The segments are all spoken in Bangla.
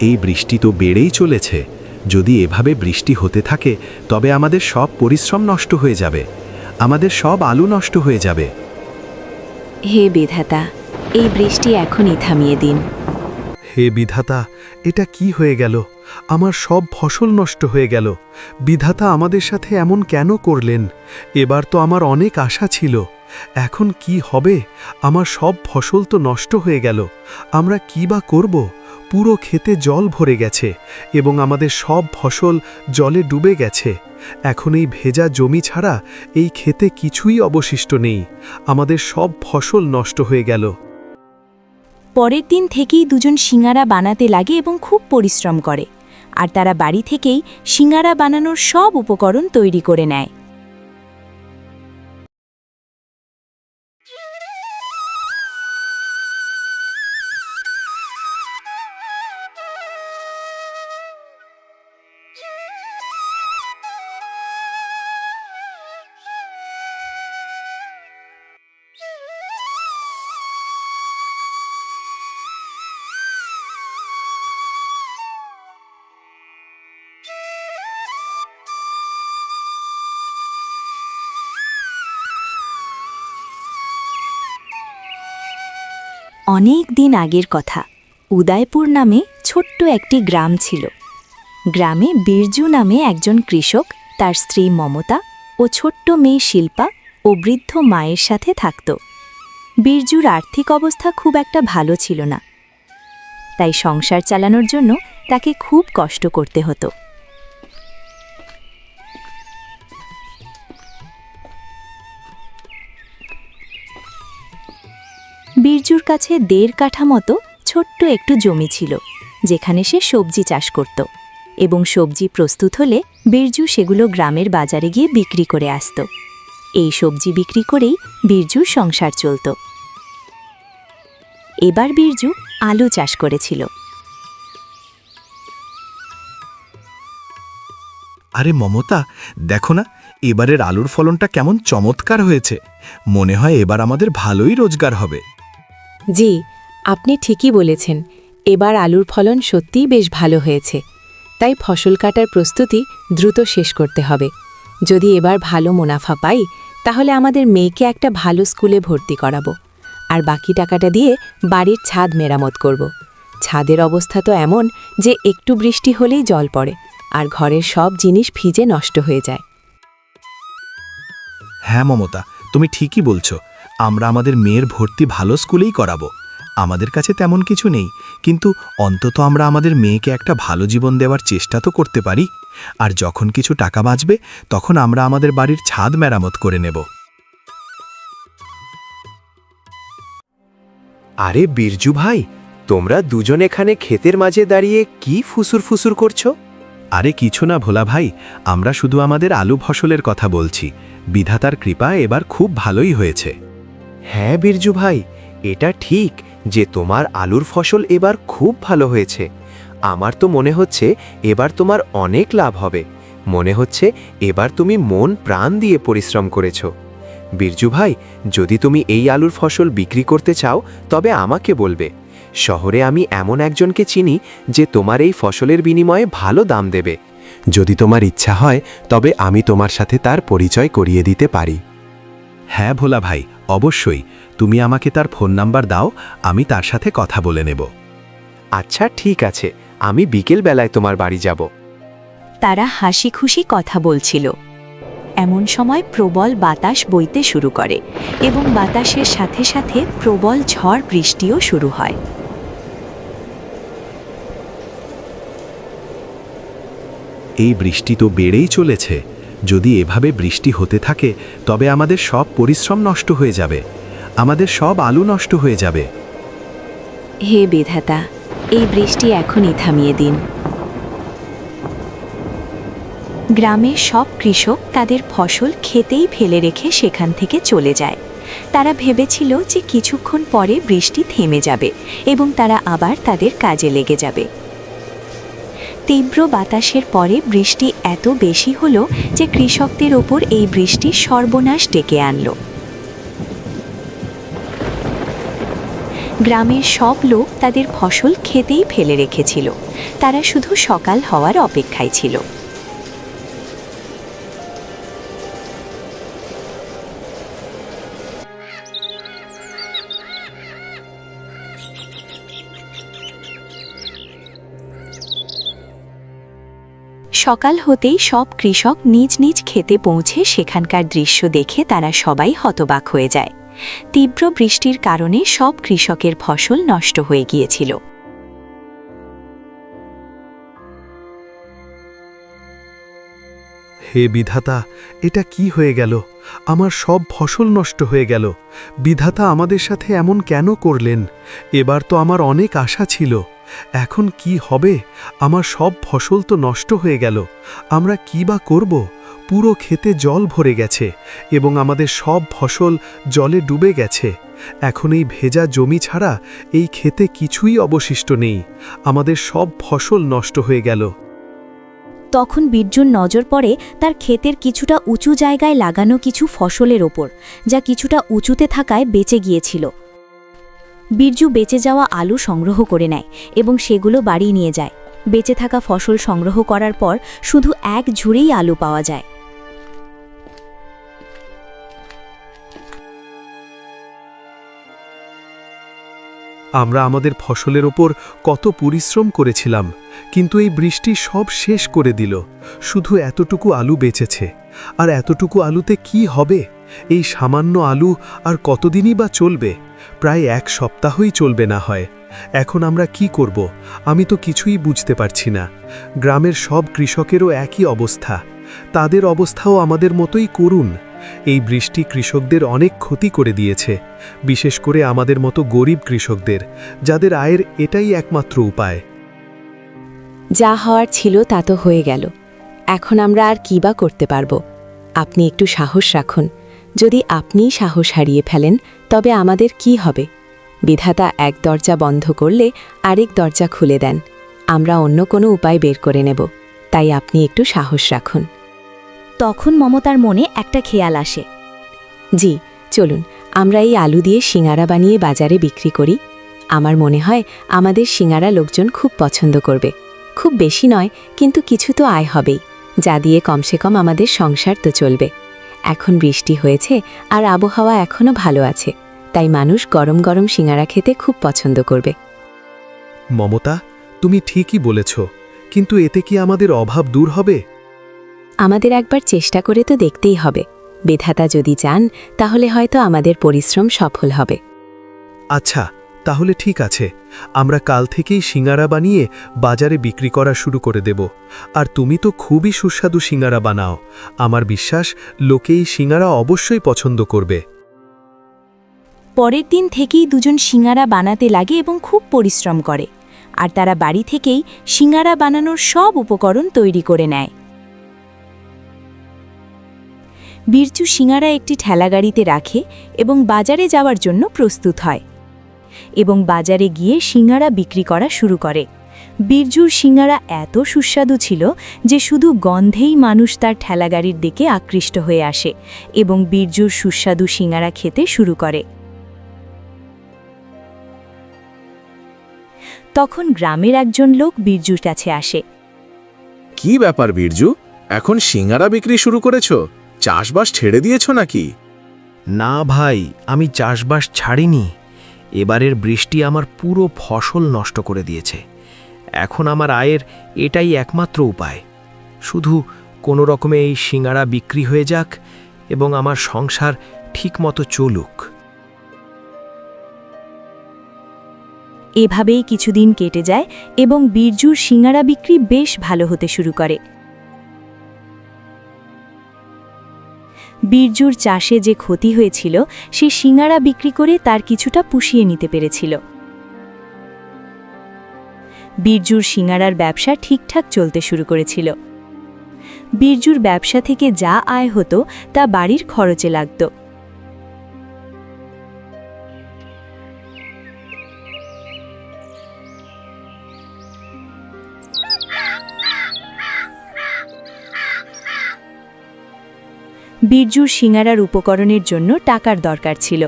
এই বৃষ্টি তো বেড়েই চলেছে। যদি এভাবে বৃষ্টি হতে থাকে তবে আমাদের সব পরিশ্রম নষ্ট হয়ে যাবে, আমাদের সব আলু নষ্ট হয়ে যাবে। হে বিধাতা, এই বৃষ্টি এখনই থামিয়ে দিন। হে বিধাতা, এটা কি হয়ে গেল? আমার সব ফসল নষ্ট হয়ে গেল। বিধাতা আমাদের সাথে এমন কেন করলেন? এবার তো আমার অনেক আশা ছিল। এখন কি হবে? আমার সব ফসল তো নষ্ট হয়ে গেল। আমরা কি বা করব? পুরো ক্ষেতে জল ভরে গেছে এবং আমাদের সব ফসল জলে ডুবে গেছে। এখন এই ভেজা জমি ছাড়া এই ক্ষেতে কিছুই অবশিষ্ট নেই। আমাদের সব ফসল নষ্ট হয়ে গেল। পরের দিন থেকেই দুজন সিঙ্গারা বানাতে লাগে এবং খুব পরিশ্রম করে, আর তারা বাড়ি থেকেই সিঙ্গারা বানানোর সব উপকরণ তৈরি করে নেয়। অনেক দিন আগের কথা। উদয়পুর নামে ছোট্ট একটি গ্রাম ছিল। গ্রামে বীরজু নামে একজন কৃষক, তার স্ত্রী মমতা ও ছোট্ট মেয়ে শিল্পা ও বৃদ্ধ মায়ের সাথে থাকত। বীরজুর আর্থিক অবস্থা খুব একটা ভালো ছিল না, তাই সংসার চালানোর জন্য তাকে খুব কষ্ট করতে হতো। বীরজুর কাছে 1.5 কাঠা মতো ছোট্ট একটু জমি ছিল, যেখানে সে সবজি চাষ করত, এবং সবজি প্রস্তুত হলে বীরজু সেগুলো গ্রামের বাজারে গিয়ে বিক্রি করে আসত। এই সবজি বিক্রি করেই বীরজুর সংসার চলত। এবার বীরজু আলু চাষ করেছিল। আরে মমতা, দেখো না, এবারের আলুর ফলনটা কেমন চমৎকার হয়েছে। মনে হয় এবার আমাদের ভালোই রোজগার হবে। জি, আপনি ঠিকই বলেছেন। এবার আলুর ফলন সত্যিই বেশ ভালো হয়েছে। তাই ফসল কাটার প্রস্তুতি দ্রুত শেষ করতে হবে। যদি এবার ভালো মুনাফা পাই, তাহলে আমাদের মেয়েকে একটা ভালো স্কুলে ভর্তি করাবো, আর বাকি টাকাটা দিয়ে বাড়ির ছাদ মেরামত করব। ছাদের অবস্থা তো এমন যে একটু বৃষ্টি হলেই জল পড়ে, আর ঘরের সব জিনিস ভিজে নষ্ট হয়ে যায়। হ্যাঁ মমতা, তুমি ঠিকই বলছো। আমরা আমাদের মেয়ের ভর্তি ভালো স্কুলেই করাবো। আমাদের কাছে তেমন কিছু নেই, কিন্তু অন্তত আমরা আমাদের মেয়েকে একটা ভালো জীবন দেওয়ার চেষ্টা তো করতে পারি। আর যখন কিছু টাকা বাঁচবে, তখন আমরা আমাদের বাড়ির ছাদ মেরামত করে নেব। আরে বীরজু ভাই, তোমরা দুজন এখানে ক্ষেতের মাঝে দাঁড়িয়ে কি ফুসুর ফুসুর করছো? আরে কিছু না ভোলা ভাই, আমরা শুধু আমাদের আলু ফসলের কথা বলছি। বিধাতার কৃপা এবার খুব ভালোই হয়েছে। হ্যাঁ বীরজু ভাই, এটা ঠিক যে তোমার আলুর ফসল এবার খুব ভালো হয়েছে। আমার তো মনে হচ্ছে এবার তোমার অনেক লাভ হবে। মনে হচ্ছে এবার তুমি মন প্রাণ দিয়ে পরিশ্রম করেছো। বীরজু ভাই, যদি তুমি এই আলুর ফসল বিক্রি করতে চাও তবে আমাকে বলবে। শহরে আমি এমন একজনকে চিনি যে তোমার এই ফসলের বিনিময়ে ভালো দাম দেবে। যদি তোমার ইচ্ছা হয় তবে আমি তোমার সাথে তার পরিচয় করিয়ে দিতে পারি। হ্যাঁ ভোলা ভাই, অবশ্যই। তুমি আমাকে তার ফোন নাম্বার দাও, আমি তার সাথে কথা বলে নেব। আচ্ছা ঠিক আছে, আমি বিকেল বেলায় তোমার বাড়ি যাব। তারা হাসি খুশি কথা বলছিল। এমন সময় প্রবল বাতাস বইতে শুরু করে এবং বাতাসের সাথে সাথে প্রবল ঝড় বৃষ্টিও শুরু হয়। এই বৃষ্টি তো বেড়েই চলেছে। যদি এভাবে বৃষ্টি হতে থাকে তবে আমাদের সব পরিশ্রম নষ্ট হয়ে যাবে, আমাদের সব আলু নষ্ট হয়ে যাবে। হে বিধাতা, এই বৃষ্টি এখনই থামিয়ে দিন। গ্রামের সব কৃষক তাদের ফসল খেতেই ফেলে রেখে সেখান থেকে চলে যায়। তারা ভেবেছিল যে কিছুক্ষণ পরে বৃষ্টি থেমে যাবে এবং তারা আবার তাদের কাজে লেগে যাবে। তীব্র বাতাসের পরে বৃষ্টি এত বেশি হলো যে কৃষকদের ওপর এই বৃষ্টি সর্বনাশ ডেকে আনল। গ্রামের সব লোক তাদের ফসল খেতেই ফেলে রেখেছিল। তারা শুধু সকাল হওয়ার অপেক্ষায় ছিল। সকাল হতেই সব কৃষক নিজ নিজ ক্ষেতে পৌঁছে সেখানকার দৃশ্য দেখে তারা সবাই হতবাক হয়ে যায়। তীব্র বৃষ্টির কারণে সব কৃষকের ফসল নষ্ট হয়ে গিয়েছিল। হে বিধাতা, এটা কি হয়ে গেল? আমার সব ফসল নষ্ট হয়ে গেল। বিধাতা আমাদের সাথে এমন কেন করলেন? এবার তো আমার অনেক আশা ছিল। এখন কি হবে? আমার সব ফসল তো নষ্ট হয়ে গেল। আমরা কি বা করব? পুরো ক্ষেতে জল ভরে গেছে এবং আমাদের সব ফসল জলে ডুবে গেছে। এখন এই ভেজা জমি ছাড়া এই ক্ষেতে কিছুই অবশিষ্ট নেই। আমাদের সব ফসল নষ্ট হয়ে গেল। তখন বীরজুর নজর পড়ে তার ক্ষেতের কিছুটা উঁচু জায়গায় লাগানো কিছু ফসলের ওপর, যা কিছুটা উঁচুতে থাকায় বেঁচে গিয়েছিল। বীরজু বেঁচে যাওয়া আলু সংগ্রহ করে নেয় এবং সেগুলো বাড়ি নিয়ে যায়। বেঁচে থাকা ফসল সংগ্রহ করার পর শুধু এক ঝুড়েই আলু পাওয়া যায়। আমরা আমাদের ফসলের ওপর কত পরিশ্রম করেছিলাম, কিন্তু এই বৃষ্টি সব শেষ করে দিল। শুধু এতটুকু আলু বেঁচেছে। আর এতটুকু আলুতে কি হবে? এই সামান্য আলু আর কতদিনই বা চলবে? প্রায় এক সপ্তাহই চলবে না হয়। এখন আমরা কি করব? আমি তো কিছুই বুঝতে পারছি না। গ্রামের সব কৃষকেরও একই অবস্থা। তাদের অবস্থাও আমাদের মতোই করুন। এই বৃষ্টি কৃষকদের অনেক ক্ষতি করে দিয়েছে, বিশেষ করে আমাদের মতো গরিব কৃষকদের, যাদের আয়ের এটাই একমাত্র উপায়। যা হওয়ার ছিল তা তো হয়ে গেল। এখন আমরা আর কী বা করতে পারব? আপনি একটু সাহস রাখুন। যদি আপনিই সাহস হারিয়ে ফেলেন তবে আমাদের কি হবে? বিধাতা এক দরজা বন্ধ করলে আরেক দরজা খুলে দেন। আমরা অন্য কোনো উপায় বের করে নেব। তাই আপনি একটু সাহস রাখুন। তখন মমতার মনে একটা খেয়াল আসে। জি, চলুন আমরা এই আলু দিয়ে সিঙারা বানিয়ে বাজারে বিক্রি করি। আমার মনে হয় আমাদের সিঙারা লোকজন খুব পছন্দ করবে। খুব বেশি নয়, কিন্তু কিছু তো আয় হবেই, যা দিয়ে কমসে কম আমাদের সংসার তো চলবে। এখন বৃষ্টি হয়েছে আর আবহাওয়া এখনও ভালো আছে, তাই মানুষ গরম গরম সিঙারা খেতে খুব পছন্দ করবে। মমতা, তুমি ঠিকই বলেছ, কিন্তু এতে কি আমাদের অভাব দূর হবে? আমাদের একবার চেষ্টা করে তো দেখতেই হবে। বিধাতা যদি চান তাহলে হয়তো আমাদের পরিশ্রম সফল হবে। আচ্ছা, তাহলে ঠিক আছে। আমরা কাল থেকেই সিঙারা বানিয়ে বাজারে বিক্রি করা শুরু করে দেব। আর তুমি তো খুবই সুস্বাদু সিঙারা বানাও। আমার বিশ্বাস লোকে এই সিঙারা অবশ্যই পছন্দ করবে। পরের দিন থেকেই দুজন সিঙারা বানাতে লাগে এবং খুব পরিশ্রম করে। আর তারা বাড়ি থেকেই সিঙারা বানানোর সব উপকরণ তৈরি করে নেয়। বীরজু সিঙারা একটি ঠেলাগাড়িতে রাখে এবং বাজারে যাওয়ার জন্য প্রস্তুত হয় এবং বাজারে গিয়ে সিঙারা বিক্রি করা শুরু করে। বীরজুর সিঙারা এত সুস্বাদু ছিল যে শুধু গন্ধেই মানুষ তার ঠেলাগাড়ির দিকে আকৃষ্ট হয়ে আসে এবং বীরজুর সুস্বাদু সিঙারা খেতে শুরু করে। তখন গ্রামের একজন লোক বীরজুর কাছে আসে। কি ব্যাপার বীরজু, এখন সিঙারা বিক্রি শুরু করেছো? চাষবাস ছেড়ে দিয়েছো নাকি? না ভাই, আমি চাষবাস ছাড়িনি। এবারের বৃষ্টি আমার পুরো ফসল নষ্ট করে দিয়েছে। এখন আমার আয়ের এটাই একমাত্র উপায়। শুধু কোনো রকমে এই সিঙারা বিক্রি হয়ে যাক এবং আমার সংসার ঠিকমতো চলুক। এভাবেই কিছুদিন কেটে যায় এবং বীরজুর সিঙারা বিক্রি বেশ ভালো হতে শুরু করে। বীরজুর চাষে যে ক্ষতি হয়েছিল সে সিঙারা বিক্রি করে তার কিছুটা পুষিয়ে নিতে পেরেছিল। বীরজুর সিঙারার ব্যবসা ঠিকঠাক চলতে শুরু করেছিল। বীরজুর ব্যবসা থেকে যা আয় হতো তা বাড়ির খরচে লাগত। বীরজুর সিঙারার উপকরণের জন্য টাকার দরকার ছিল।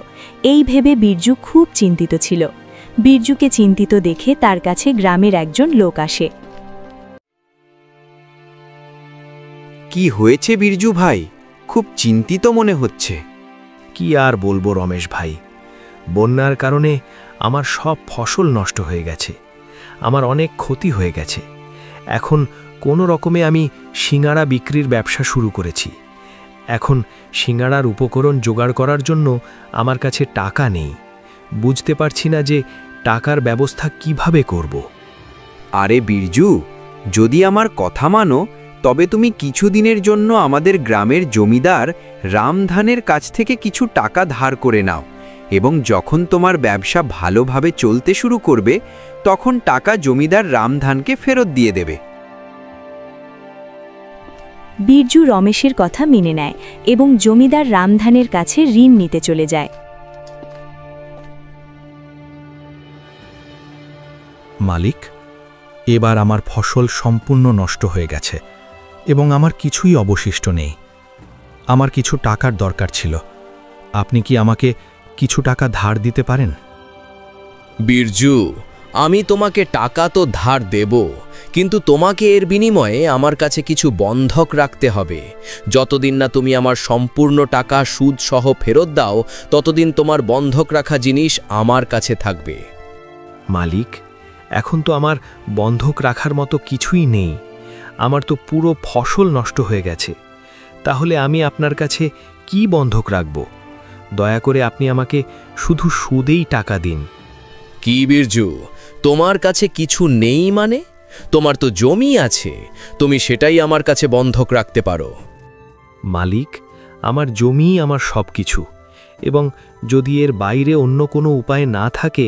এই ভেবে বীরজু খুব চিন্তিত ছিল। বীরজুকে চিন্তিত দেখে তার কাছে গ্রামের একজন লোক আসে। কি হয়েছে বীরজু ভাই? খুব চিন্তিত মনে হচ্ছে। কি আর বলবো রমেশ ভাই, বন্যার কারণে আমার সব ফসল নষ্ট হয়ে গেছে, আমার অনেক ক্ষতি হয়ে গেছে। এখন কোনো রকমে আমি সিঙাড়া বিক্রির ব্যবসা শুরু করেছি। এখন সিঙাড়ার উপকরণ জোগাড় করার জন্য আমার কাছে টাকা নেই। বুঝতে পারছি না যে টাকার ব্যবস্থা কিভাবে করব। আরে বীরজু, যদি আমার কথা মানো তবে তুমি কিছুদিনের জন্য আমাদের গ্রামের জমিদার রামধানের কাছ থেকে কিছু টাকা ধার করে নাও, এবং যখন তোমার ব্যবসা ভালোভাবে চলতে শুরু করবে তখন টাকা জমিদার রামধানকে ফেরত দিয়ে দেবে। বীরজু রমেশের কথা মেনে নেয় এবং জমিদার রামধানের কাছে ঋণ নিতে চলে যায়। মালিক, এবার আমার ফসল সম্পূর্ণ নষ্ট হয়ে গেছে এবং আমার কিছুই অবশিষ্ট নেই। আমার কিছু টাকার দরকার ছিল। আপনি কি আমাকে কিছু টাকা ধার দিতে পারেন? বীরজু, আমি তোমাকে টাকা তো ধার দেব, কিন্তু তোমাকে এর বিনিময়ে আমার কাছে কিছু বন্ধক রাখতে হবে। যতদিন না তুমি আমার সম্পূর্ণ টাকা সুদসহ ফেরত দাও, ততদিন তোমার বন্ধক রাখা জিনিস আমার কাছে থাকবে। মালিক, এখন তো আমার বন্ধক রাখার মতো কিছুই নেই। আমার তো পুরো ফসল নষ্ট হয়ে গেছে। তাহলে আমি আপনার কাছে কি বন্ধক রাখব? দয়া করে আপনি আমাকে শুধু সুদেই টাকা দিন। কি বীরজু, তোমার কাছে কিছু নেই মানে? তোমার তো জমি আছে, তুমি সেটাই আমার কাছে বন্ধক রাখতে পারো। মালিক, আমার জমিই আমার সব কিছু, এবং যদি এর বাইরে অন্য কোনো উপায় না থাকে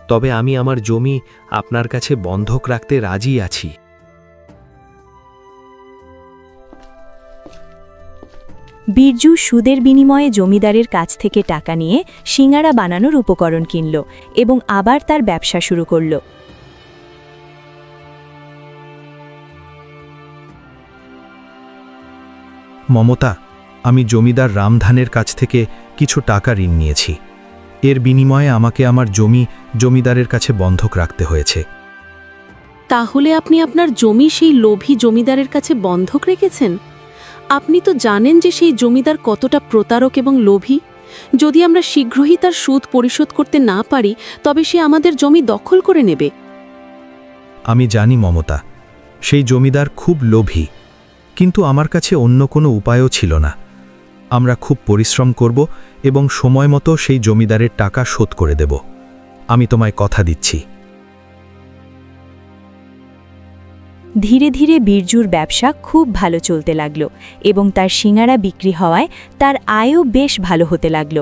তবে আমি আমার জমি আপনার কাছে বন্ধক রাখতে রাজি আছি। বীরজু সুদের বিনিময়ে জমিদারের কাছ থেকে টাকা নিয়ে সিঙাড়া বানানোর উপকরণ কিনল এবং আবার তার ব্যবসা শুরু করল। মমতা, আমি জমিদার রামধানের কাছ থেকে কিছু টাকা ঋণ নিয়েছি। এর বিনিময়ে আমাকে আমার জমি জমিদারের কাছে বন্ধক রাখতে হয়েছে। তাহলে আপনি আপনার জমি সেই লোভী জমিদারের কাছে বন্ধক রেখেছেন? আপনি তো জানেন যে সেই জমিদার কতটা প্রতারক এবং লোভী। যদি আমরা শীঘ্রই তার সুদ পরিশোধ করতে না পারি তবে সে আমাদের জমি দখল করে নেবে। আমি জানি মমতা, সেই জমিদার খুব লোভী, কিন্তু আমার কাছে অন্য কোনো উপায়ও ছিল না। আমরা খুব পরিশ্রম করব এবং সময় মতো সেই জমিদারের টাকা শোধ করে দেব। আমি তোমায় কথা দিচ্ছি। ধীরে ধীরে বীরজুর ব্যবসা খুব ভালো চলতে লাগল এবং তার সিঙাড়া বিক্রি হওয়ায় তার আয়ও বেশ ভালো হতে লাগল।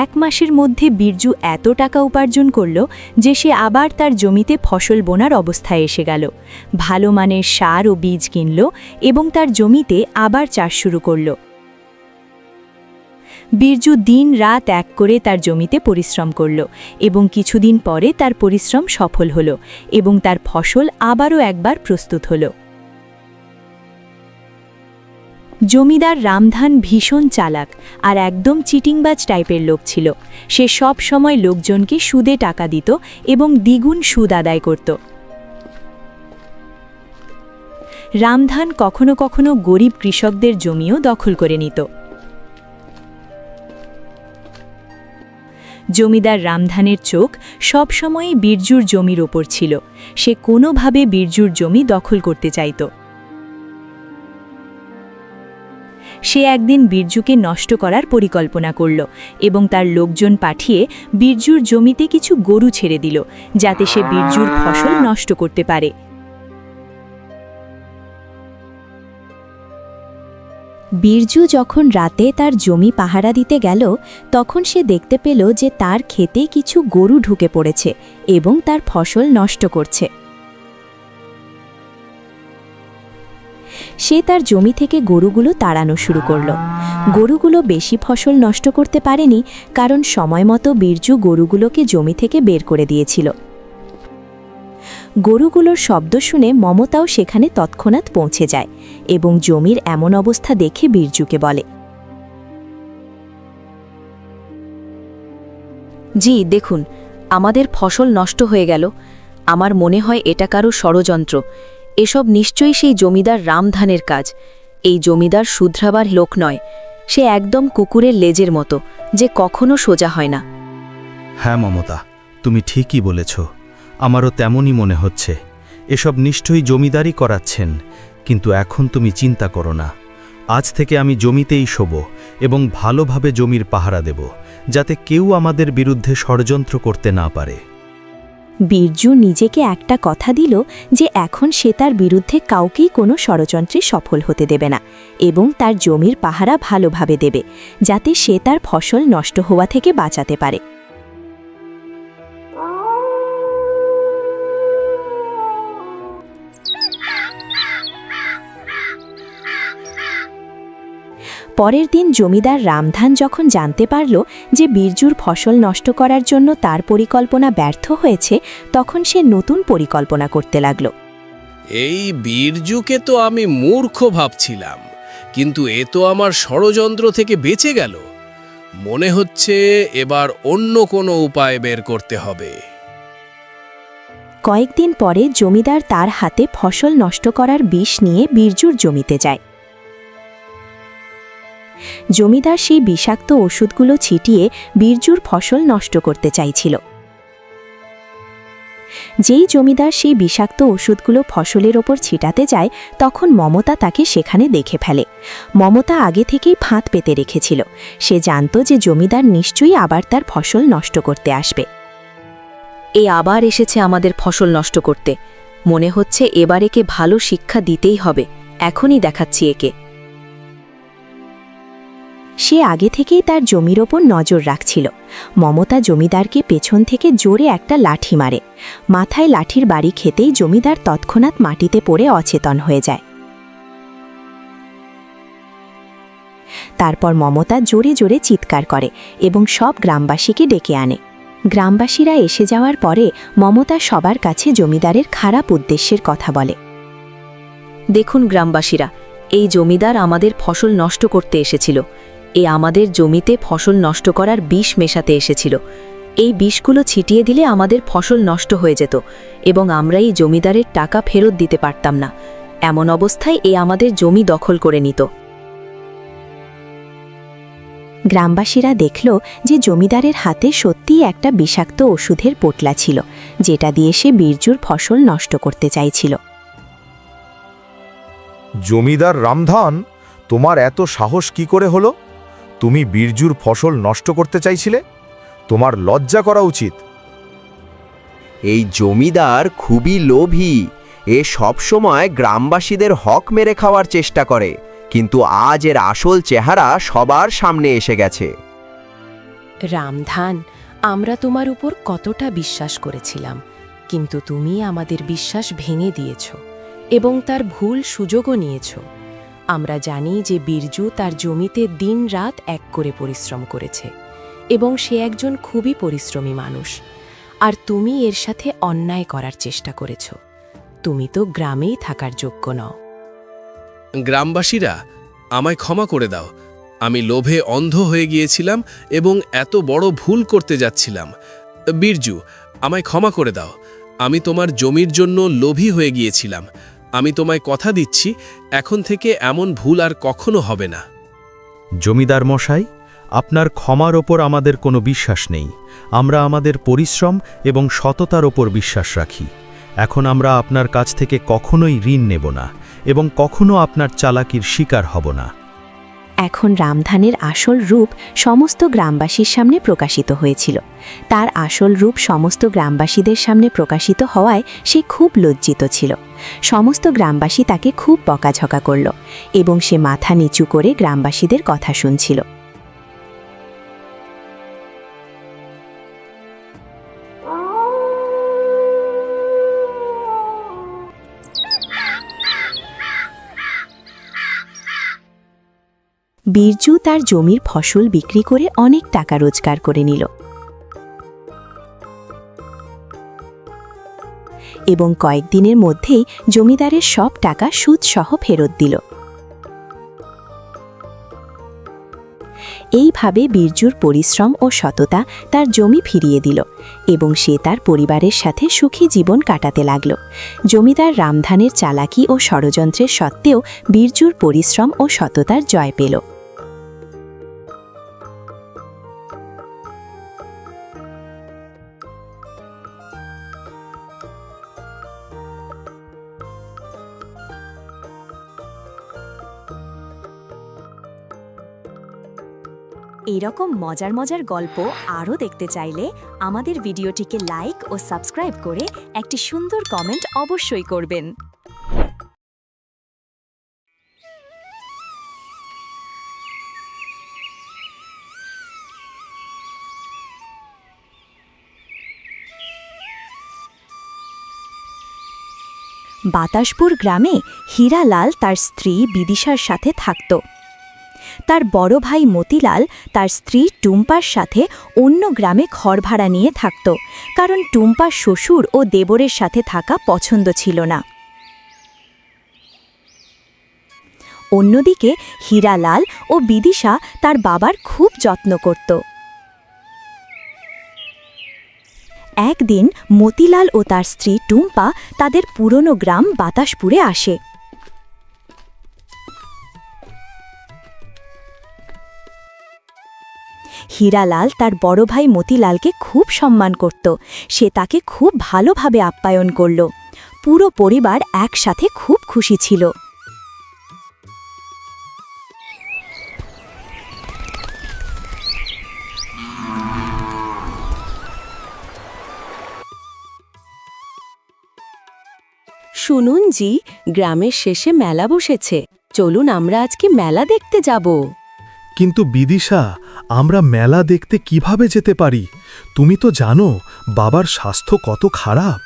এক মাসের মধ্যে বীরজু এত টাকা উপার্জন করল যে সে আবার তার জমিতে ফসল বোনার অবস্থায় এসে গেল। ভালো মানের সার ও বীজ কিনল এবং তার জমিতে আবার চাষ শুরু করল। বীরজু দিন রাত এক করে তার জমিতে পরিশ্রম করল এবং কিছুদিন পরে তার পরিশ্রম সফল হল এবং তার ফসল আবারও একবার প্রস্তুত হল। জমিদার রামধান ভীষণ চালাক আর একদম চিটিংবাজ টাইপের লোক ছিল। সে সব সময় লোকজনকে সুদে টাকা দিত এবং দ্বিগুণ সুদ আদায় করত। রামধান কখনো কখনো গরিব কৃষকদের জমিও দখল করে নিত। জমিদার রামধানের চোখ সবসময়ই বীরজুর জমির ওপর ছিল। সে কোনোভাবে বীরজুর জমি দখল করতে চাইত। সে একদিন বীরজুকে নষ্ট করার পরিকল্পনা করল এবং তার লোকজন পাঠিয়ে বীরজুর জমিতে কিছু গরু ছেড়ে দিল যাতে সে বীরজুর ফসল নষ্ট করতে পারে। বীরজু যখন রাতে তার জমি পাহারা দিতে গেল তখন সে দেখতে পেল যে তার ক্ষেতে কিছু গরু ঢুকে পড়েছে এবং তার ফসল নষ্ট করছে। সে তার জমি থেকে গরুগুলো তাড়ানো শুরু করল। গরুগুলো বেশি ফসল নষ্ট করতে পারেনি কারণ সময়মতো বীরজু গরুগুলোকে জমি থেকে বের করে দিয়েছিল। গরুগুলোর শব্দ শুনে মমতাও সেখানে তৎক্ষণাৎ পৌঁছে যায় এবং জমির এমন অবস্থা দেখে বীরজুকে বলে, জি দেখুন, আমাদের ফসল নষ্ট হয়ে গেল। আমার মনে হয় এটা কারো ষড়যন্ত্র। এসব নিশ্চয়ই সেই জমিদার রামধানের কাজ। এই জমিদার শুধরাবার লোক নয়, সে একদম কুকুরের লেজের মতো, যে কখনো সোজা হয় না। হ্যাঁ মমতা, তুমি ঠিকই বলেছ। আমারও তেমনই মনে হচ্ছে। এসব নিশ্চয়ই জমিদারই করাচ্ছেন। কিন্তু এখন তুমি চিন্তা করো না। আজ থেকে আমি জমিতেই শোব এবং ভালোভাবে জমির পাহারা দেব, যাতে কেউ আমাদের বিরুদ্ধে ষড়যন্ত্র করতে না পারে। বীরজু নিজেকে একটা কথা দিল যে এখন সে তার বিরুদ্ধে কাউকেই কোনো ষড়যন্ত্রে সফল হতে দেবে না এবং তার জমির পাহারা ভালোভাবে দেবে, যাতে সে তার ফসল নষ্ট হওয়া থেকে বাঁচাতে পারে। পরের দিন জমিদার রামধান যখন জানতে পারল যে বীরজুর ফসল নষ্ট করার জন্য তার পরিকল্পনা ব্যর্থ হয়েছে, তখন সে নতুন পরিকল্পনা করতে লাগল। এই বীরজুকে তো আমি মূর্খ ভাবছিলাম, কিন্তু এ তো আমার ষড়যন্ত্র থেকে বেঁচে গেল। মনে হচ্ছে এবার অন্য কোনো উপায় বের করতে হবে। কয়েকদিন পরে জমিদার তার হাতে ফসল নষ্ট করার বিষ নিয়ে বীরজুর জমিতে যায়। জমিদার সেই বিষাক্ত ওষুধগুলো ছিটিয়ে বীরজুর ফসল নষ্ট করতে চাইছিল। যেই জমিদার সেই বিষাক্ত ওষুধগুলো ফসলের ওপর ছিটাতে যায়, তখন মমতা তাকে সেখানে দেখে ফেলে। মমতা আগে থেকেই ফাঁদ পেতে রেখেছিল। সে জানত যে জমিদার নিশ্চয়ই আবার তার ফসল নষ্ট করতে আসবে। এ আবার এসেছে আমাদের ফসল নষ্ট করতে। মনে হচ্ছে এবার একে ভালো শিক্ষা দিতেই হবে। এখনই দেখাচ্ছি একে। সে আগে থেকেই তার জমির ওপর নজর রাখছিল। মমতা জমিদারকে পেছন থেকে জোরে একটা লাঠি মারে। মাথায় লাঠির বাড়ি খেতেই জমিদার তৎক্ষণাৎ মাটিতে পড়ে অচেতন হয়ে যায়। তারপর মমতা জোরে জোরে চিৎকার করে এবং সব গ্রামবাসীকে ডেকে আনে। গ্রামবাসীরা এসে যাওয়ার পরে মমতা সবার কাছে জমিদারের খারাপ উদ্দেশ্যের কথা বলে। দেখুন গ্রামবাসীরা, এই জমিদার আমাদের ফসল নষ্ট করতে এসেছিল। আমাদের জমিতে ফসল নষ্ট করার বিষ মেশাতে এসেছিল। এই বিষগুলো ছিটিয়ে দিলে আমাদের ফসল নষ্ট হয়ে যেত এবং আমরা এই জমিদারের টাকা ফেরত দিতে পারতাম না। এমন অবস্থায় আমাদের জমি দখল করে নিত। গ্রামবাসীরা দেখল যে জমিদারের হাতে সত্যিই একটা বিষাক্ত ওষুধের পোটলা ছিল, যেটা দিয়ে সে বীরজুর ফসল নষ্ট করতে চাইছিল। জমিদার রামধান, তোমার এত সাহস কি করে হলো? তুমি বীরজুর ফসল নষ্ট করতে চাইছিলে? তোমার লজ্জা করা উচিত। এই জমিদার খুবই লোভী। এ সবসময় গ্রামবাসীদের হক মেরে খাওয়ার চেষ্টা করে, কিন্তু আজ এর আসল চেহারা সবার সামনে এসে গেছে। রামধান, আমরা তোমার উপর কতটা বিশ্বাস করেছিলাম, কিন্তু তুমি আমাদের বিশ্বাস ভেঙে দিয়েছ এবং তার ভুল সুযোগও নিয়েছ। আমরা জানি যে বীরজু তার জমিতে দিন-রাত এক করে পরিশ্রম করেছে এবং সে একজন খুবই পরিশ্রমী মানুষ, আর তুমি এর সাথে অন্যায় করার চেষ্টা করেছ। তুমি তো গ্রামেই থাকার যোগ্য নও। গ্রামবাসীরা, আমায় ক্ষমা করে দাও। আমি লোভে অন্ধ হয়ে গিয়েছিলাম এবং এত বড় ভুল করতে যাচ্ছিলাম। বীরজু, আমায় ক্ষমা করে দাও। আমি তোমার জমির জন্য লোভী হয়ে গিয়েছিলাম। আমি তোমায় কথা দিচ্ছি, এখন থেকে এমন ভুল আর কখনো হবে না। জমিদার মশাই, আপনার ক্ষমার ওপর আমাদের কোনো বিশ্বাস নেই। আমরা আমাদের পরিশ্রম এবং সততার ওপর বিশ্বাস রাখি। এখন আমরা আপনার কাছ থেকে কখনোই ঋণ নেব না এবং কখনো আপনার চালাকির শিকার হব না। এখন রামধানের আসল রূপ সমস্ত গ্রামবাসীর সামনে প্রকাশিত হয়েছিল। তার আসল রূপ সমস্ত গ্রামবাসীদের সামনে প্রকাশিত হওয়ায় সে খুব লজ্জিত ছিল। সমস্ত গ্রামবাসী তাকে খুব বকাঝকা করল এবং সে মাথা নিচু করে গ্রামবাসীদের কথা শুনছিল। বীরজু তার জমির ফসল বিক্রি করে অনেক টাকা রোজগার করে নিল এবং কয়েকদিনের মধ্যেই জমিদারের সব টাকা সুদসহ ফেরত দিল। এইভাবে বীরজুর পরিশ্রম ও সততা তার জমি ফিরিয়ে দিল এবং সে তার পরিবারের সাথে সুখী জীবন কাটাতে লাগল। জমিদার রামধানের চালাকি ও ষড়যন্ত্রের সত্ত্বেও বীরজুর পরিশ্রম ও সততার জয় পেল। এইরকম মজার মজার গল্প আরও দেখতে চাইলে আমাদের ভিডিওটিকে লাইক ও সাবস্ক্রাইব করে একটি সুন্দর কমেন্ট অবশ্যই করবেন। বাতাসপুর গ্রামে হীরালাল তার স্ত্রী বিদিশার সাথে থাকত। তার বড় ভাই মতিলাল তার স্ত্রী টুম্পার সাথে অন্য গ্রামে ঘর ভাড়া নিয়ে থাকত, কারণ টুম্পার শ্বশুর ও দেবরের সাথে থাকা পছন্দ ছিল না। অন্যদিকে হীরালাল ও বিদিশা তার বাবার খুব যত্ন করত। একদিন মতিলাল ও তার স্ত্রী টুম্পা তাদের পুরনো গ্রাম বাতাসপুরে আসে। হীরালাল তার বড় ভাই মতিলালকে খুব সম্মান করত। সে তাকে খুব ভালোভাবে আপ্যায়ন করল। পুরো পরিবার একসাথে খুব খুশি ছিল। শুনুন জি, গ্রামের শেষে মেলা বসেছে, চলুন আমরা আজকে মেলা দেখতে যাব। কিন্তু বিদিশা, আমরা মেলা দেখতে কিভাবে যেতে পারি? তুমি তো জানো বাবার স্বাস্থ্য কত খারাপ।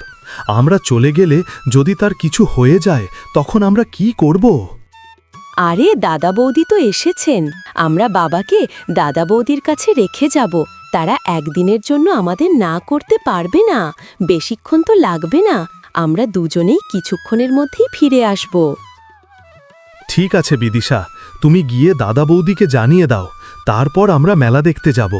আমরা চলে গেলে যদি তার কিছু হয়ে যায় তখন আমরা কি করব? আরে দাদা বৌদি তো এসেছেন, আমরা বাবাকে দাদা বৌদির কাছে রেখে যাব। তারা একদিনের জন্য আমাদের না করতে পারবে না, বেশিক্ষণ তো লাগবে না। আমরা দুজনেই কিছুক্ষণের মধ্যেই ফিরে আসব। ঠিক আছে বিদিশা, তুমি গিয়ে দাদা বৌদিকে জানিয়ে দাও, তারপর আমরা মেলা দেখতে যাব।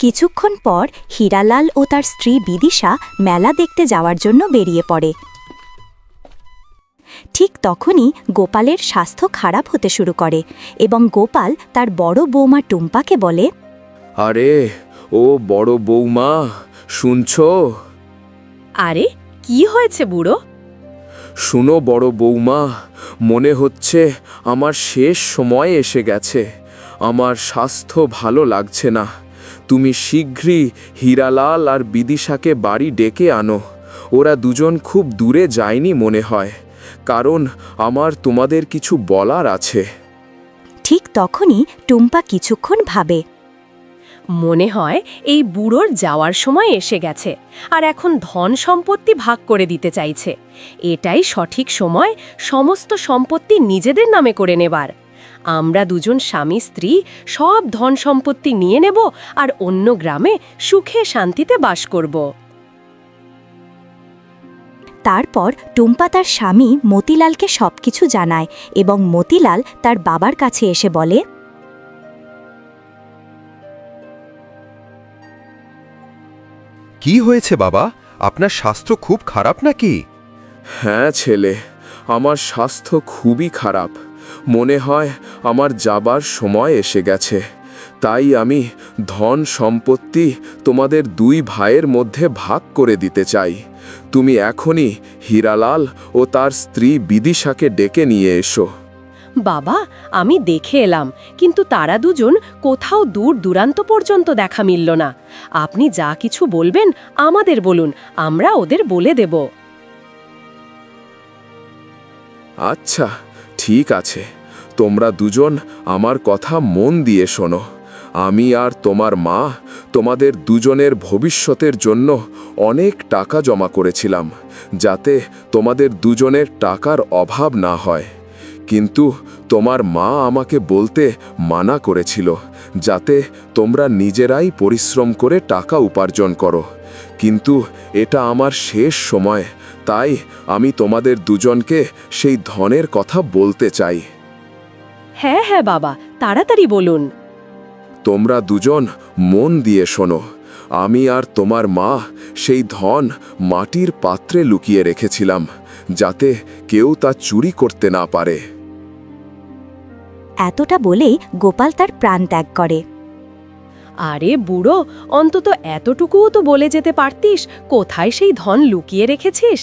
কিছুক্ষণ পর হীরালাল ও তার স্ত্রী বিদিশা মেলা দেখতে যাওয়ার জন্য বেরিয়ে পড়ে। ঠিক তখনই গোপালের স্বাস্থ্য খারাপ হতে শুরু করে এবং গোপাল তার বড় বৌমা টুম্পাকে বলে, আরে ও বড় বৌমা, শুনছো? আরে কি হয়েছে বুড়ো? শুনো বড় বৌমা, মনে হচ্ছে আমার শেষ সময় এসে গেছে। আমার স্বাস্থ্য ভালো লাগছে না। তুমি শীঘ্রই হীরালাল আর বিদিশাকে বাড়ি ডেকে আনো। ওরা দুজন খুব দূরে যায়নি মনে হয়, কারণ আমার তোমাদের কিছু বলার আছে। ঠিক তখনই টুম্পা কিছুক্ষণ ভাবে। মনে হয় এই বুড়োর যাওয়ার সময় এসে গেছে, আর এখন ধন সম্পত্তি ভাগ করে দিতে চাইছে। এটাই সঠিক সময় সমস্ত সম্পত্তি নিজেদের নামে করে নেবার। আমরা দুজন স্বামী স্ত্রী সব ধন সম্পত্তি নিয়ে নেব আর অন্য গ্রামে সুখে শান্তিতে বাস করব। তারপর টুম্পা তার স্বামী মতিলালকে সবকিছু জানায় এবং মতিলাল তার বাবার কাছে এসে বলে, কি হয়েছে বাবা? আপনার স্বাস্থ্য খুব খারাপ নাকি? হ্যাঁ ছেলে, আমার স্বাস্থ্য খুবই খারাপ। মনে হয় আমার যাবার সময় এসে গেছে। তাই আমি ধন সম্পত্তি তোমাদের দুই ভাইয়ের মধ্যে ভাগ করে দিতে চাই। তুমি এখনই হীরালাল ও তার স্ত্রী বিদিশাকে ডেকে নিয়ে এসো। বাবা, আমি দেখে এলাম, কিন্তু তারা দুজন কোথাও দূর দূরান্ত পর্যন্ত দেখা মিলল না। আপনি যা কিছু বলবেন আমাদের বলুন, আমরা ওদের বলে দেব। আচ্ছা ঠিক আছে, তোমরা দুজন আমার কথা মন দিয়ে শোনো। আমি আর তোমার মা তোমাদের দুজনের ভবিষ্যতের জন্য অনেক টাকা জমা করেছিলাম, যাতে তোমাদের দুজনের টাকার অভাব না হয়। কিন্তু তোমার মা আমাকে বলতে মানা করেছিল, যাতে তোমরা নিজেরাই পরিশ্রম করে টাকা উপার্জন করো। কিন্তু এটা আমার শেষ সময়, তাই আমি তোমাদের দুজনকে সেই ধনের কথা বলতে চাই। হ্যাঁ হ্যাঁ বাবা, তাড়াতাড়ি বলুন। তোমরা দুজন মন দিয়ে শোনো। আমি আর তোমার মা সেই ধন মাটির পাত্রে লুকিয়ে রেখেছিলাম, যাতে কেউ তা চুরি করতে না পারে। এতটা বলেই গোপাল তার প্রাণ ত্যাগ করে। আরে বুড়ো, অন্তত এতটুকুও তো বলে যেতে পারতিস কোথায় সেই ধন লুকিয়ে রেখেছিস।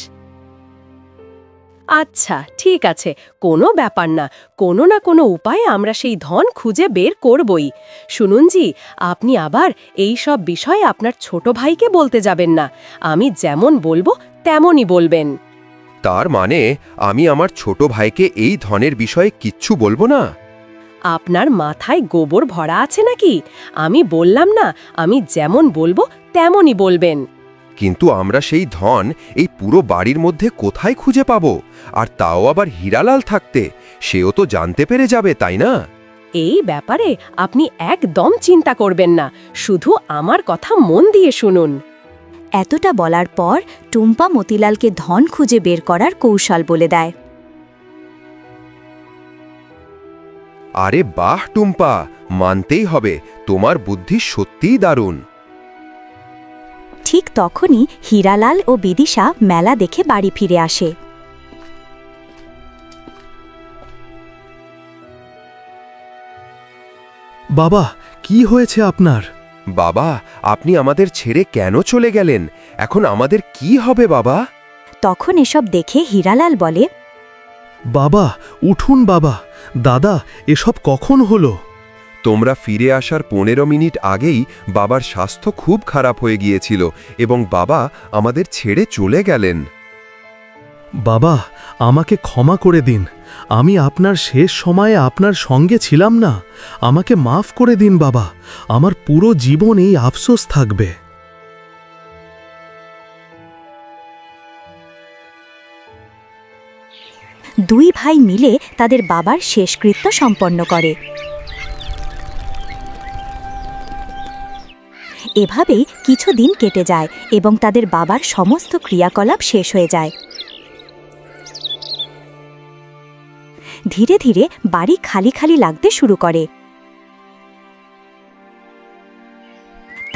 আচ্ছা ঠিক আছে, কোনো ব্যাপার না, কোনো না কোনো উপায়ে আমরা সেই ধন খুঁজে বের করবই। শুনুন জি, আপনি আবার এই সব বিষয়ে আপনার ছোট ভাইকে বলতে যাবেন না। আমি যেমন বলবো তেমনই বলবেন। তার মানে আমি আমার ছোট ভাইকে এই ধনের বিষয়ে কিচ্ছু বলবো না? আপনার মাথায় গোবর ভরা আছে নাকি? আমি বললাম না, আমি যেমন বলবো তেমনই বলবেন। কিন্তু আমরা সেই ধন এই পুরো বাড়ির মধ্যে কোথায় খুঁজে পাবো? আর তাও আবার হীরালাল থাকতে, সেও তো জানতে পেরে যাবে, তাই না? এই ব্যাপারে আপনি একদম চিন্তা করবেন না, শুধু আমার কথা মন দিয়ে শুনুন। এতটা বলার পর টুম্পা মতিলালকে ধন খুঁজে বের করার কৌশল বলে দেয়। আরে বাহ টুম্পা, মানতেই হবে, তোমার বুদ্ধি সত্যিই দারুণ। ঠিক তখনই হীরালাল ও বিদিশা মেলা দেখে বাড়ি ফিরে আসে। বাবা, কি হয়েছে আপনার? বাবা, আপনি আমাদের ছেড়ে কেন চলে গেলেন? এখন আমাদের কি হবে বাবা? তখন এসব দেখে হীরালাল বলে, বাবা উঠুন বাবা, দাদা এসব কখন হলো? তোমরা ফিরে আসার 15 মিনিট আগেই বাবার স্বাস্থ্য খুব খারাপ হয়ে গিয়েছিল এবং বাবা আমাদের ছেড়ে চলে গেলেন। বাবা, আমাকে ক্ষমা করে দিন। আমি আপনার শেষ সময়ে আপনার সঙ্গে ছিলাম না। আমাকে মাফ করে দিন বাবা। আমার পুরো জীবন এই আফসোস থাকবে। দুই ভাই মিলে তাদের বাবার শেষকৃত্য সম্পন্ন করে। এভাবেই কিছুদিন কেটে যায় এবং তাদের বাবার সমস্ত ক্রিয়াকলাপ শেষ হয়ে যায়। ধীরে ধীরে বাড়ি খালি খালি লাগতে শুরু করে।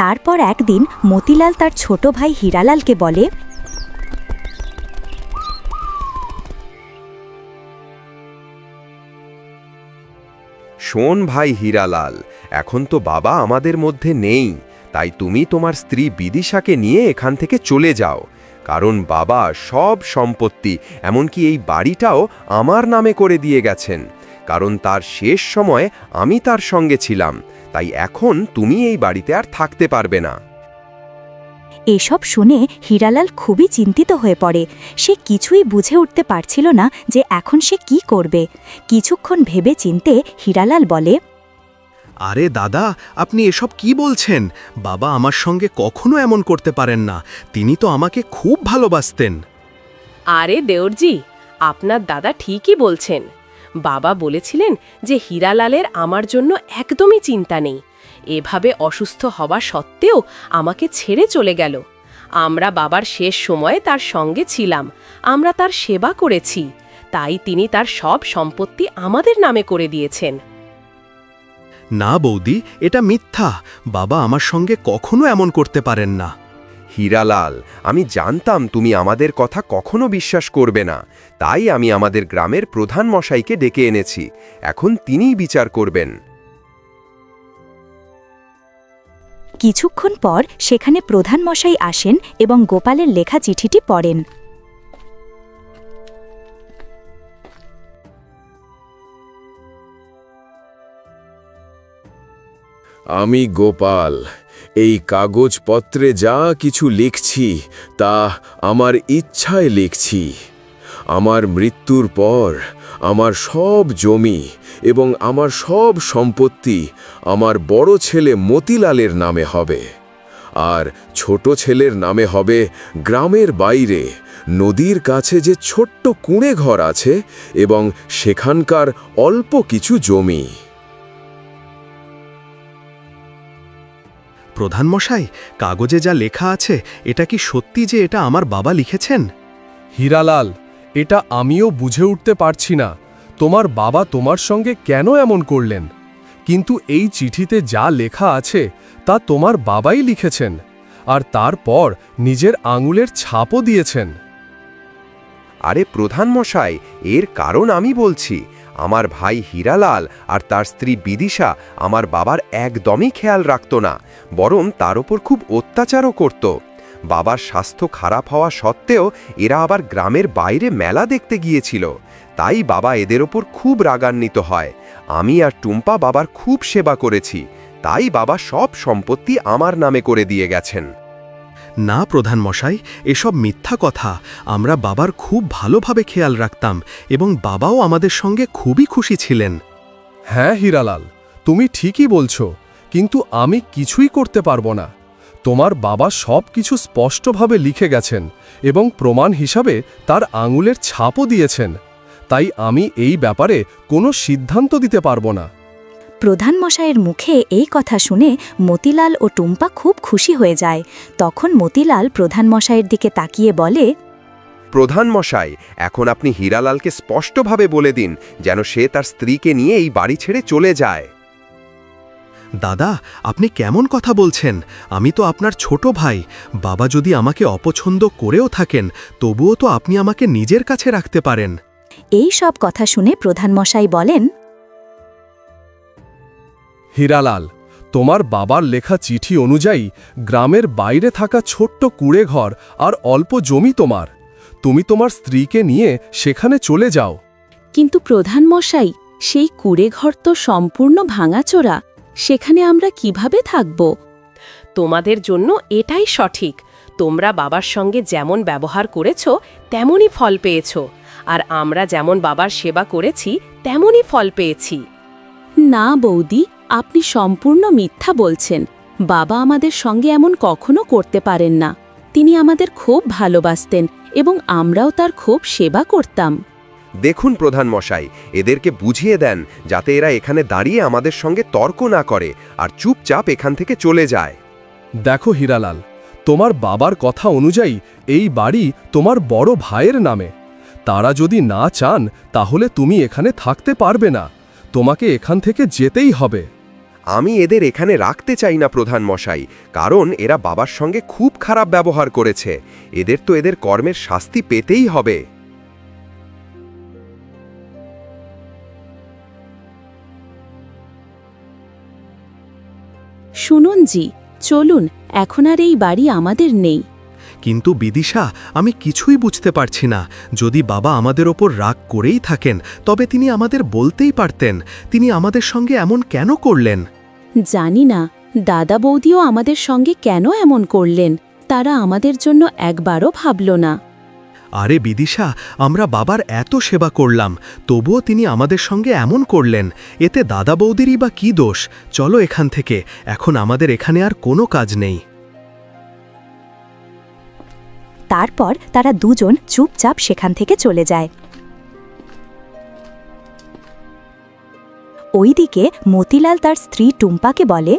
তারপর একদিন মতিলাল তার ছোট ভাই হীরালালকে বলে, শোন ভাই হীরালাল, এখন তো বাবা আমাদের মধ্যে নেই, তাই তুমি তোমার স্ত্রী বিদিশাকে নিয়ে এখান থেকে চলে যাও। কারণ বাবা সব সম্পত্তি, এমনকি এই বাড়িটাও আমার নামে করে দিয়ে গেছেন। কারণ তার শেষ সময় আমি তার সঙ্গে ছিলাম, তাই এখন তুমি এই বাড়িতে আর থাকতে পারবে না। এসব শুনে হীরালাল খুবই চিন্তিত হয়ে পড়ে। সে কিছুই বুঝে উঠতে পারছিল না যে এখন সে কি করবে। কিছুক্ষণ ভেবে চিন্তে হীরালাল বলে, আরে দাদা, আপনি এসব কি বলছেন? বাবা আমার সঙ্গে কখনো এমন করতে পারেন না। তিনি তো আমাকে খুব ভালোবাসতেন। আরে দেওরজি, আপনার দাদা ঠিকই বলছেন। বাবা বলেছিলেন যে হীরালালের আমার জন্য একদমই চিন্তা নেই। এভাবে অসুস্থ হওয়া সত্ত্বেও আমাকে ছেড়ে চলে গেল। আমরা বাবার শেষ সময়ে তার সঙ্গে ছিলাম, আমরা তার সেবা করেছি, তাই তিনি তার সব সম্পত্তি আমাদের নামে করে দিয়েছেন। না বৌদি, এটা মিথ্যা। বাবা আমার সঙ্গে কখনো এমন করতে পারেন না। হীরালাল, আমি জানতাম তুমি আমাদের কথা কখনো বিশ্বাস করবে না, তাই আমি আমাদের গ্রামের প্রধান মশাইকে ডেকে এনেছি। এখন তিনিই বিচার করবেন। কিছুক্ষণ পর সেখানে প্রধান মশাই আসেন এবং গোপালের লেখা চিঠিটি পড়েন। আমি গোপাল এই কাগজপত্রে যা কিছু লিখছি তা আমার ইচ্ছায় লিখছি। আমার মৃত্যুর পর আমার সব জমি এবং আমার সব সম্পত্তি আমার বড় ছেলে মতিলালের নামে হবে, আর ছোট ছেলের নামে হবে গ্রামের বাইরে নদীর কাছে যে ছোট্ট কুঁড়ে ঘর আছে এবং সেখানকার অল্প কিছু জমি। প্রধান মশাই, কাগজে যা লেখা আছে এটা কি সত্যি যে এটা আমার বাবা লিখেছেন? হীরালাল, এটা আমিও বুঝে উঠতে পারছি না। তোমার বাবা তোমার সঙ্গে কেন এমন করলেন? কিন্তু এই চিঠিতে যা লেখা আছে তা তোমার বাবাই লিখেছেন, আর তারপর নিজের আঙুলের ছাপও দিয়েছেন। আরে প্রধান মশাই, এর কারণ আমি বলছি। আমার ভাই হীরালাল আর তার স্ত্রী বিদিশা আমার বাবার একদমই খেয়াল রাখত না, বরং তার ওপর খুব অত্যাচারও করত। বাবার স্বাস্থ্য খারাপ হওয়া সত্ত্বেও এরা আবার গ্রামের বাইরে মেলা দেখতে গিয়েছিল। তাই বাবা এদের ওপর খুব রাগান্বিত হয়। আমি আর টুম্পা বাবার খুব সেবা করেছি, তাই বাবা সব সম্পত্তি আমার নামে করে দিয়ে গেছেন। না প্রধান মশাই, এসব মিথ্যা কথা। আমরা বাবার খুব ভালোভাবে খেয়াল রাখতাম এবং বাবাও আমাদের সঙ্গে খুবই খুশি ছিলেন। হ্যাঁ হীরালাল, তুমি ঠিকই বলছো, কিন্তু আমি কিছুই করতে পারবো না। তোমার বাবা সব কিছু স্পষ্টভাবে লিখে গেছেন এবং প্রমাণ হিসাবে তার আঙুলের ছাপও দিয়েছেন। তাই আমি এই ব্যাপারে কোনো সিদ্ধান্ত দিতে পারবো না। প্রধান মশাইয়ের মুখে এই কথা শুনে মতিলাল ও টুম্পা খুব খুশি হয়ে যায়। তখন মতিলাল প্রধান মশাইয়ের দিকে তাকিয়ে বলে, প্রধান মশাই, এখন আপনি হীরালালকে স্পষ্টভাবে বলে দিন যেন সে তার স্ত্রীকে নিয়ে এই বাড়ি ছেড়ে চলে যায়। দাদা, আপনি কেমন কথা বলছেন? আমি তো আপনার ছোট ভাই। বাবা যদি আমাকে অপছন্দ করেও থাকেন, তবুও তো আপনি আমাকে নিজের কাছে রাখতে পারেন। এই সব কথা শুনে প্রধান মশাই বলেন, হীরালাল, তোমার বাবার লেখা চিঠি অনুযায়ী গ্রামের বাইরে থাকা ছোট্ট কুঁড়েঘর আর অল্প জমি তোমার। তুমি তোমার স্ত্রীকে নিয়ে সেখানে চলে যাও। কিন্তু প্রধান মশাই, সেই কুঁড়েঘর তো সম্পূর্ণ ভাঙাচোরা, সেখানে আমরা কিভাবে থাকব? তোমাদের জন্য এটাই সঠিক। তোমরা বাবার সঙ্গে যেমন ব্যবহার করেছো তেমনই ফল পেয়েছো, আর আমরা যেমন বাবার সেবা করেছি তেমনই ফল পেয়েছি। না বৌদি, আপনি সম্পূর্ণ মিথ্যা বলছেন। বাবা আমাদের সঙ্গে এমন কখনো করতে পারেন না। তিনি আমাদের খুব ভালোবাসতেন এবং আমরাও তার খুব সেবা করতাম। দেখুন প্রধান মশাই, এদেরকে বুঝিয়ে দেন যাতে এরা এখানে দাঁড়িয়ে আমাদের সঙ্গে তর্ক না করে আর চুপচাপ এখান থেকে চলে যায়। দেখো হীরালাল, তোমার বাবার কথা অনুযায়ী এই বাড়ি তোমার বড় ভাইয়ের নামে। তারা যদি না চান তাহলে তুমি এখানে থাকতে পারবে না, তোমাকে এখান থেকে যেতেই হবে। আমি এদের এখানে রাখতে চাই না প্রধান মশাই, কারণ এরা বাবার সঙ্গে খুব খারাপ ব্যবহার করেছে। এদের তো এদের কর্মের শাস্তি পেতেই হবে। শুনুন জি, চলুন, এখন আর এই বাড়ি আমাদের নেই। কিন্তু বিদিশা, আমি কিছুই বুঝতে পারছি না। যদি বাবা আমাদের ওপর রাগ করেই থাকেন, তবে তিনি আমাদের বলতেই পারতেন। তিনি আমাদের সঙ্গে এমন কেন করলেন? জানি না দাদা বৌদিও আমাদের সঙ্গে কেন এমন করলেন। তারা আমাদের জন্য একবারও ভাবল না। আরে বিদিশা, আমরা বাবার এত সেবা করলাম, তবুও তিনি আমাদের সঙ্গে এমন করলেন। এতে দাদা বৌদিরই বা কী দোষ? চলো এখান থেকে, এখন আমাদের এখানে আর কোনো কাজ নেই। তারপর তারা দুজন চুপচাপ সেখান থেকে চলে যায়। ওইদিকে মতিলাল তার স্ত্রী টুম্পাকে বলে,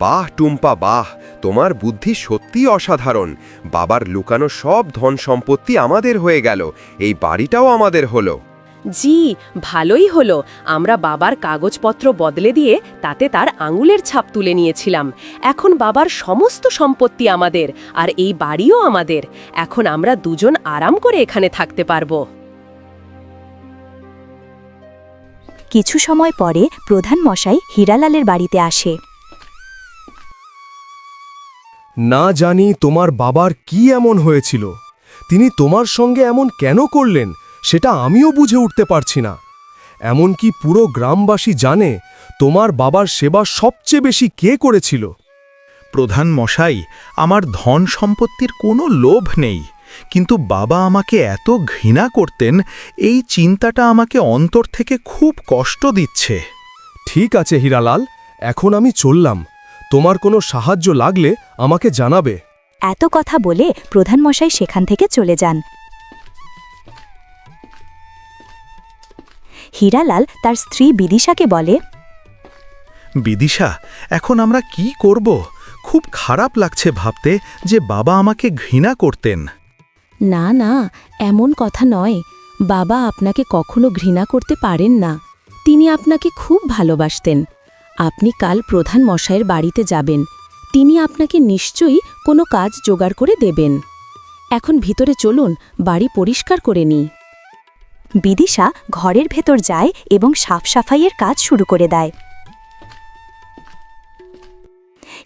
বাহ টুম্পা বাহ, তোমার বুদ্ধি সত্যিই অসাধারণ। বাবার লুকানো সব ধন সম্পত্তি আমাদের হয়ে গেল, এই বাড়িটাও আমাদের হলো। জি, ভালোই হলো। আমরা বাবার কাগজপত্র বদলে দিয়ে তাতে তার আঙুলের ছাপ তুলে নিয়েছিলাম। এখন বাবার সমস্ত সম্পত্তি আমাদের, আর এই বাড়িও আমাদের। এখন আমরা দুজন আরাম করে এখানে থাকতে পারবো। কিছু সময় পরে প্রধান মশাই হীরালালের বাড়িতে আসে। না জানি তোমার বাবার কি এমন হয়েছিল, তিনি তোমার সঙ্গে এমন কেন করলেন সেটা আমিও বুঝে উঠতে পারছি না। এমনকি পুরো গ্রামবাসী জানে তোমার বাবার সেবা সবচেয়ে বেশি কে করেছিল। প্রধান মশাই, আমার ধন সম্পত্তির কোনো লোভ নেই, কিন্তু বাবা আমাকে এত ঘৃণা করতেন, এই চিন্তাটা আমাকে অন্তর থেকে খুব কষ্ট দিচ্ছে। ঠিক আছে হীরালাল, এখন আমি চললাম। তোমার কোনো সাহায্য লাগলে আমাকে জানাবে। এত কথা বলে প্রধান মশাই সেখান থেকে চলে যান। হীরালাল তার স্ত্রী বিদিশাকে বলে, বিদিশা, এখন আমরা কি করব? খুব খারাপ লাগছে ভাবতে যে বাবা আমাকে ঘৃণা করতেন। না না, এমন কথা নয়। বাবা আপনাকে কখনো ঘৃণা করতে পারেন না। তিনি আপনাকে খুব ভালোবাসতেন। আপনি কাল প্রধান মশাইয়ের বাড়িতে যাবেন। তিনি আপনাকে নিশ্চয়ই কোনো কাজ জোগাড় করে দেবেন। এখন ভিতরে চলুন, বাড়ি পরিষ্কার করে নিই। বিদিশা ঘরের ভেতর যায় এবং সাফসাফাইয়ের কাজ শুরু করে দেয়।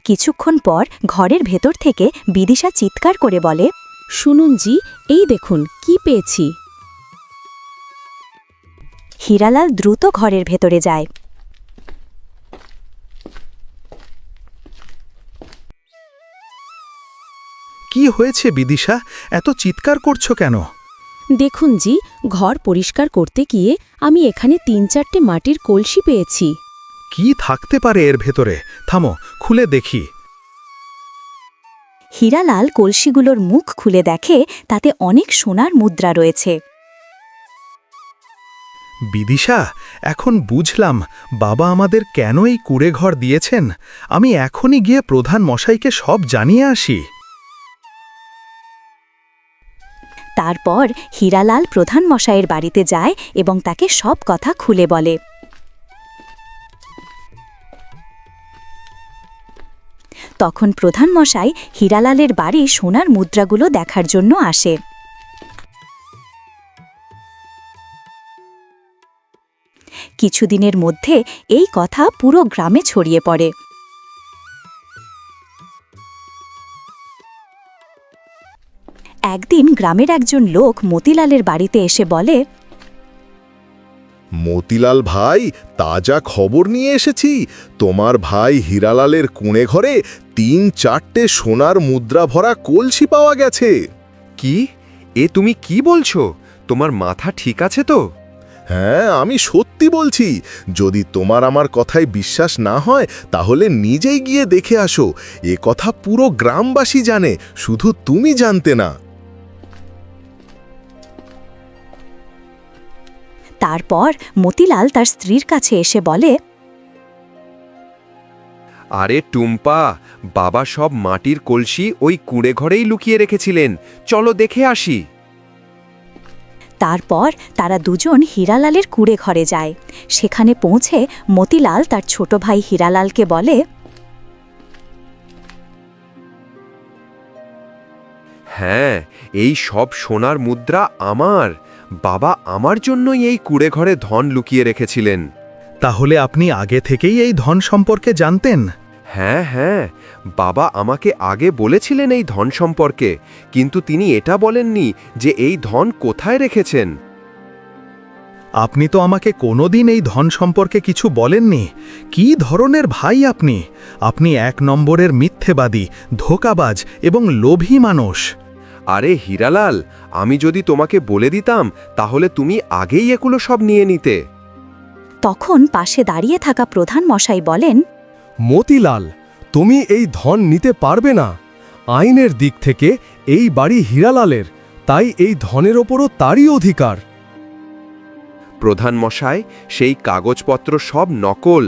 কিছুক্ষণ পর ঘরের ভেতর থেকে বিদিশা চিৎকার করে বলে, শুনুন জি, এই দেখুন কি পেয়েছি। হীরালাল দ্রুত ঘরের ভেতরে যায়। কি হয়েছে বিদিশা, এত চিৎকার করছো কেন? দেখুন জি, ঘর পরিষ্কার করতে গিয়ে আমি এখানে ৩-৪টে মাটির কলসি পেয়েছি। কি থাকতে পারে এর ভেতরে? থামো, খুলে দেখি। হীরালাল কলসিগুলোর মুখ খুলে দেখে তাতে অনেক সোনার মুদ্রা রয়েছে। বিদিশা, এখন বুঝলাম বাবা আমাদের কেন এই কুঁড়েঘর দিয়েছেন। আমি এখনই গিয়ে প্রধান মশাইকে সব জানিয়ে আসি। তারপর হীরালাল প্রধান মশাইয়ের বাড়িতে যায় এবং তাকে সব কথা খুলে বলে। তখন প্রধান মশাই হীরালালের বাড়ি সোনার মুদ্রাগুলো দেখার জন্য আসে। কিছুদিনের মধ্যে এই কথা পুরো গ্রামে ছড়িয়ে পড়ে। একদিন গ্রামের একজন লোক মতিলালের বাড়িতে এসে বলে, মতিলাল ভাই, তাজা খবর নিয়ে এসেছি। তোমার ভাই হীরালালের কুঁড়ে ঘরে ৩-৪টে সোনার মুদ্রা ভরা কলসি পাওয়া গেছে। কি? এ তুমি কি বলছো? তোমার মাথা ঠিক আছে তো? হ্যাঁ, আমি সত্যি বলছি। যদি তোমার আমার কথায় বিশ্বাস না হয় তাহলে নিজেই গিয়ে দেখে আসো। এ কথা পুরো গ্রামবাসী জানে, শুধু তুমি জানতে না। তারপর মতিলাল তার স্ত্রীর কাছে এসে বলে, আরে টুম্পা, বাবা সব মাটির কলসি ওই কুঁড়ে ঘরেই লুকিয়ে রেখেছিলেন, চলো দেখে আসি। তারপর তারা দুজন হীরালালের কুঁড়ে ঘরে যায়। সেখানে পৌঁছে মতিলাল তার ছোট ভাই হীরালালকে বলে, হ্যাঁ, এই সব সোনার মুদ্রা আমার। বাবা আমার জন্যই এই কুঁড়ে ঘরে ধন লুকিয়ে রেখেছিলেন। তাহলে আপনি আগে থেকেই এই ধন সম্পর্কে জানতেন? হ্যাঁ হ্যাঁ, বাবা আমাকে আগে বলেছিলেন এই ধন সম্পর্কে, কিন্তু তিনি এটা বলেননি যে এই ধন কোথায় রেখেছেন। আপনি তো আমাকে কোনোদিন এই ধন সম্পর্কে কিছু বলেননি। কি ধরনের ভাই আপনি? আপনি ১ নম্বরের মিথ্যেবাদী, ধোঁকাবাজ এবং লোভী মানুষ। আরে হীরালাল, আমি যদি তোমাকে বলে দিতাম তাহলে তুমি আগেই এগুলো সব নিয়ে নিতে। তখন পাশে দাঁড়িয়ে থাকা প্রধান মশাই বলেন, মতিলাল, তুমি এই ধন নিতে পারবে না। আইনের দিক থেকে এই বাড়ি হীরালালের, তাই এই ধনের ওপরও তারই অধিকার। প্রধান মশাই, সেই কাগজপত্র সব নকল।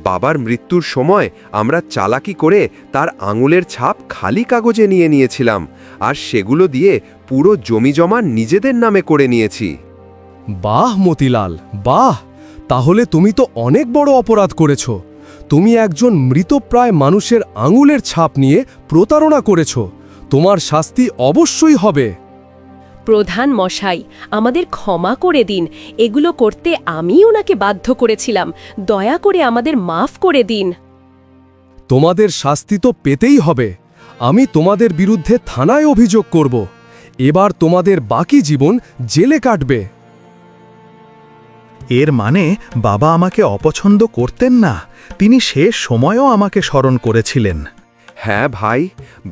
বাবার মৃত্যুর সময় আমরা চালাকি করে তার আঙুলের ছাপ খালি কাগজে নিয়ে নিয়েছিলাম, আর সেগুলো দিয়ে পুরো জমিজমা নিজেদের নামে করে নিয়েছি। বাহ মতিলাল, বাহ! তাহলে তুমি তো অনেক বড় অপরাধ করেছ। তুমি একজন মৃতপ্রায় মানুষের আঙুলের ছাপ নিয়ে প্রতারণা করেছ। তোমার শাস্তি অবশ্যই হবে। প্রধান মশাই, আমাদের ক্ষমা করে দিন। এগুলো করতে আমি ওনাকে বাধ্য করেছিলাম। দয়া করে আমাদের মাফ করে দিন। তোমাদের শাস্তি তো পেতেই হবে। আমি তোমাদের বিরুদ্ধে থানায় অভিযোগ করব। এবার তোমাদের বাকি জীবন জেলে কাটবে। এর মানে বাবা আমাকে অপছন্দ করতেন না, তিনি শেষ সময়ও আমাকে স্মরণ করেছিলেন। হ্যাঁ ভাই,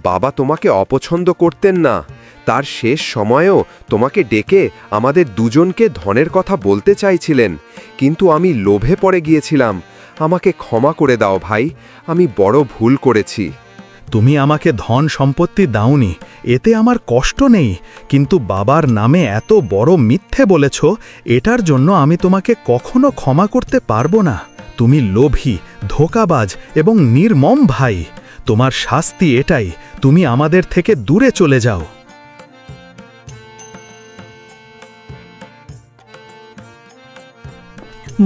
বাবা তোমাকে অপছন্দ করতেন না। তার শেষ সময়েও তোমাকে ডেকে আমাদের দুজনকে ধনের কথা বলতে চাইছিলেন, কিন্তু আমি লোভে পড়ে গিয়েছিলাম। আমাকে ক্ষমা করে দাও ভাই, আমি বড় ভুল করেছি। তুমি আমাকে ধন সম্পত্তি দাওনি, এতে আমার কষ্ট নেই, কিন্তু বাবার নামে এত বড় মিথ্যে বলেছ, এটার জন্য আমি তোমাকে কখনো ক্ষমা করতে পারবো না। তুমি লোভী, ধোঁকাবাজ এবং নির্মম ভাই। তোমার শাস্তি এটাই, তুমি আমাদের থেকে দূরে চলে যাও।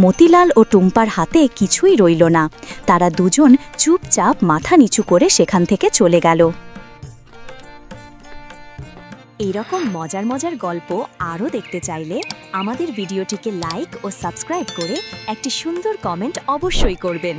মতিলাল ও টুম্পার হাতে কিছুই রইল না। তারা দুজন চুপচাপ মাথা নিচু করে সেখান থেকে চলে গেল। এইরকম মজার মজার গল্প আরও দেখতে চাইলে আমাদের ভিডিওটিকে লাইক ও সাবস্ক্রাইব করে একটি সুন্দর কমেন্ট অবশ্যই করবেন।